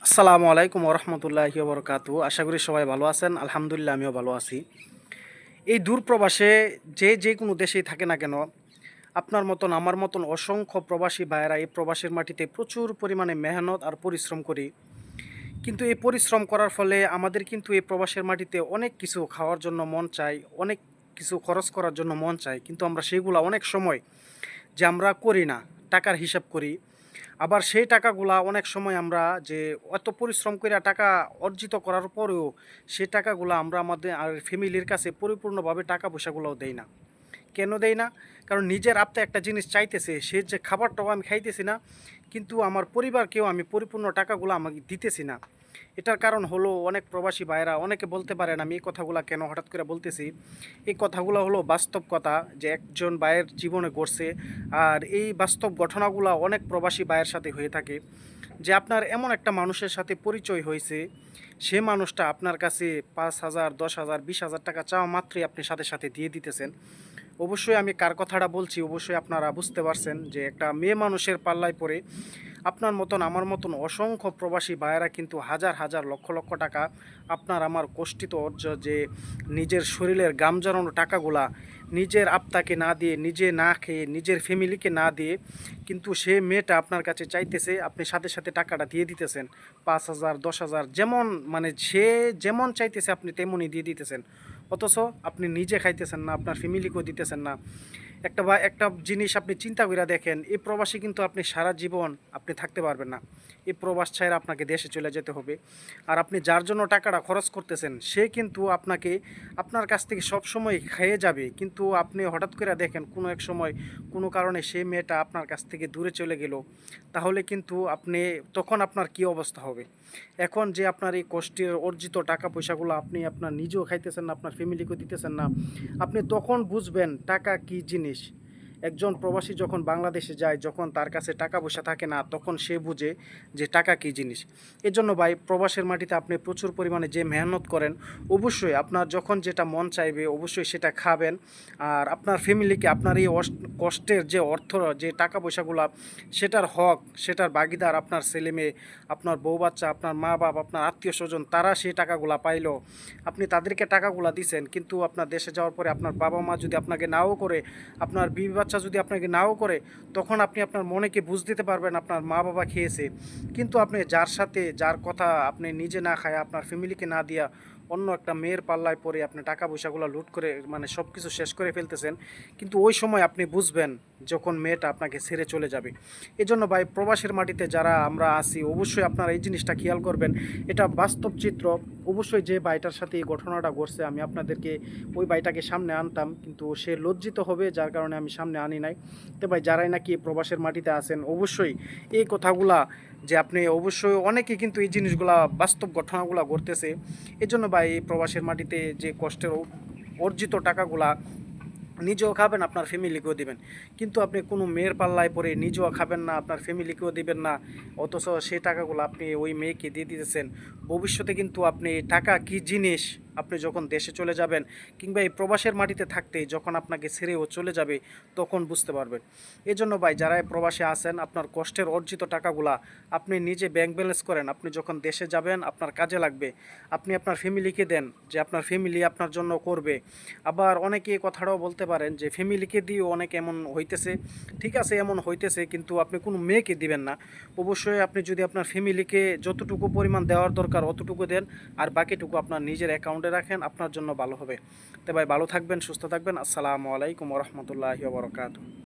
আসসালামু আলাইকুম ওরহমতুল্লাহি ওবরকাতু। আশা করি সবাই ভালো আছেন। আলহামদুলিল্লাহ আমিও ভালো আছি। এই দূর প্রবাসে যে কোনো দেশেই থাকে না কেন, আপনার মতন আমার মতন অসংখ্য প্রবাসী ভাইয়েরা এই প্রবাসের মাটিতে প্রচুর পরিমাণে মেহনত আর পরিশ্রম করি। কিন্তু এই পরিশ্রম করার ফলে আমাদের কিন্তু এই প্রবাসের মাটিতে অনেক কিছু খাওয়ার জন্য মন চায়, অনেক কিছু খরচ করার জন্য মন চায়, কিন্তু আমরা সেগুলা অনেক সময় যে আমরা করি না, টাকার হিসাব করি। আবার সেই টাকাগুলা অনেক সময় আমরা যে অত পরিশ্রম করে টাকা অর্জিত করার পরেও সেই টাকাগুলা আমরা আমাদের আর ফ্যামিলির কাছে পরিপূর্ণভাবে টাকা পয়সাগুলোও দেই না। কেন দেই না? কারণ নিজের আত্মা একটা জিনিস চাইতেছে, সে যে খাবারটাও আমি খাইতেছি না, কিন্তু আমার পরিবারকেও আমি পরিপূর্ণ টাকাগুলো আমাকে দিতেছি না। এটার কারণ হলো অনেক প্রবাসী ভাইয়েরা অনেকে বলতে পারেন আমি এই কথাগুলো কেন হঠাৎ করে বলতেছি। এই কথাগুলো হলো বাস্তব কথা, যে একজন ভাইয়ের জীবনে ঘটছে। আর এই বাস্তব ঘটনাগুলো অনেক প্রবাসী ভাইয়ের সাথে হয়ে থাকে, যে আপনার এমন একটা মানুষের সাথে পরিচয় হয়েছে, সে মানুষটা আপনার কাছে 5,000, 10,000, 20,000 টাকা চাওয়া মাত্রই আপনি সাথে সাথে দিয়ে দিতেছেন। অবশ্যই আমি কার কথাটা বলছি অবশ্যই আপনারা বুঝতে পারছেন, যে একটা মেয়ে মানুষের পাল্লায় পড়ে আপনার মতন আমার মতন অসংখ্য প্রবাসী ভাইয়েরা কিন্তু হাজার হাজার লক্ষ লক্ষ টাকা আপনার আমার কষ্টিত অর্জ, যে নিজের শরীরের গাম জড়ানো টাকাগুলা নিজের আত্মাকে না দিয়ে, নিজে না খেয়ে, নিজের ফ্যামিলিকে না দিয়ে, কিন্তু সে মেয়েটা আপনার কাছে চাইতেছে, আপনি সাথে সাথে টাকাটা দিয়ে দিতেছেন। 5,000, 10,000, যেমন মানে সে যেমন চাইতেছে আপনি তেমনই দিয়ে দিতেছেন। অথচ আপনি নিজে খাইতেছেন না, আপনার ফ্যামিলিকেও দিতেছেন না। একটা জিনিস আপনি চিন্তা করে দেখেন, এই প্রবাসী কিন্তু আপনি সারা জীবন আপনি থাকতে পারবেন না। এই প্রবাস ছাড়া আপনাকে দেশে চলে যেতে হবে। আর আপনি যার জন্য টাকাটা খরচ করতেছেন সে কিন্তু আপনাকে আপনার কাছ থেকে সব সময় খেয়ে যাবে, কিন্তু আপনি হঠাৎ করে দেখেন কোনো এক সময় কোনো কারণে সেই মেয়েটা আপনার কাছ থেকে দূরে চলে গেল, তাহলে কিন্তু আপনি তখন আপনার কী অবস্থা হবে? এখন যে আপনার এই কষ্টের অর্জিত টাকা পয়সাগুলো আপনি আপনার নিজেও খাইতেছেন না, আপনার ফ্যামিলিকেও দিতেছেন না, আপনি তখন বুঝবেন টাকা কী জিনিস। একজন প্রবাসী যখন বাংলাদেশে যায়, যখন তার কাছে টাকা পয়সা থাকে না, তখন সে বুঝে যে টাকা কী জিনিস। এজন্য ভাই, প্রবাসের মাটিতে আপনি প্রচুর পরিমাণে যে মেহনত করেন, অবশ্যই আপনার যখন যেটা মন চাইবে অবশ্যই সেটা খাবেন। আর আপনার ফ্যামিলিকে আপনার এই কষ্টের যে অর্থ, যে টাকা পয়সাগুলো, সেটার হক, সেটার ভাগিদার আপনার ছেলে মেয়ে, আপনার বউ বাচ্চা, আপনার মা বাপ, আপনার আত্মীয় স্বজন, তারা সেই টাকাগুলো পাইলো, আপনি তাদেরকে টাকাগুলো দিছেন, কিন্তু আপনার দেশে যাওয়ার পরে আপনার বাবা মা যদি আপনাকে নাও করে, আপনার বিবি বাচ্চা যদি আপনাকে নাও করে, তখন আপনি আপনার মনেকে বুঝ দিতে পারবেন আপনার মা বাবা খেয়েছে। কিন্তু আপনি যার সাথে, যার কথা আপনি নিজে না খায়, আপনার ফ্যামিলিকে না দিয়া অন্য একটা মেয়ের পাল্লায় পরে আপনি টাকা পয়সাগুলো লুট করে মানে সব কিছু শেষ করে ফেলতেছেন, কিন্তু ওই সময় আপনি বুঝবেন যখন মেয়েটা আপনাকে ছেড়ে চলে যাবে। এজন্য ভাই, প্রবাসের মাটিতে যারা আমরা আছি অবশ্যই আপনারা এই জিনিসটা খেয়াল করবেন। এটা বাস্তব চিত্র। অবশ্যই যে ভাইটার সাথে এই ঘটনাটা ঘটছে, আমি আপনাদেরকে ওই ভাইটাকে সামনে আনতাম, কিন্তু সে লজ্জিত হবে যার কারণে আমি সামনে আনি নাই। তো ভাই, যারাই নাকি প্রবাসের মাটিতে আছেন অবশ্যই এই কথাগুলা, যে আপনি অবশ্যই অনেকে কিন্তু এই জিনিসগুলা বাস্তব ঘটনাগুলা ঘটতেছে। এই জন্য ভাই, এই প্রবাসের মাটিতে যে কষ্টের অর্জিত টাকাগুলা নিজেও খাবেন, আপনার ফ্যামিলিকেও দিবেন, কিন্তু আপনি কোনো মেয়ের পাল্লায় পরে নিজেও খাবেন না, আপনার ফ্যামিলিকেও দিবেন না, অথচ সেই টাকাগুলো আপনি ওই মেয়েকে দিয়ে দিতেছেন। ভবিষ্যতে কিন্তু আপনি টাকা কী জিনিস আপনি যখন দেশে চলে যাবেন, কিংবা এই প্রবাসের মাটিতে থাকতে যখন আপনাকে ছেড়েও চলে যাবে, তখন বুঝতে পারবেন। এই জন্য ভাই, যারা এই প্রবাসে আছেন, আপনার কষ্টের অর্জিত টাকাগুলা আপনি নিজে ব্যাংক ব্যালেন্স করেন, আপনি যখন দেশে যাবেন আপনার কাজে লাগবে, আপনি আপনার ফ্যামিলিকে দেন, যে আপনার ফ্যামিলি আপনার জন্য করবে। আবার অনেকে এই কথাটাও বলতে পারেন যে ফ্যামিলিকে দিয়েও অনেক এমন হইতেছে। ঠিক আছে, এমন হইতেছে, কিন্তু আপনি কোনো মেয়েকে দিবেন না। অবশ্যই আপনি যদি আপনার ফ্যামিলিকে যতটুকু পরিমাণ দেওয়ার দরকার অতটুকু দেন, আর বাকিটুকু আপনার নিজের অ্যাকাউন্টে রাখেন, আপনার জন্য ভালো হবে। তো ভাই, ভালো থাকবেন, সুস্থ থাকবেন। আসসালামু আলাইকুম রহমতুল্লাহি ওয়া বারাকাতুহু।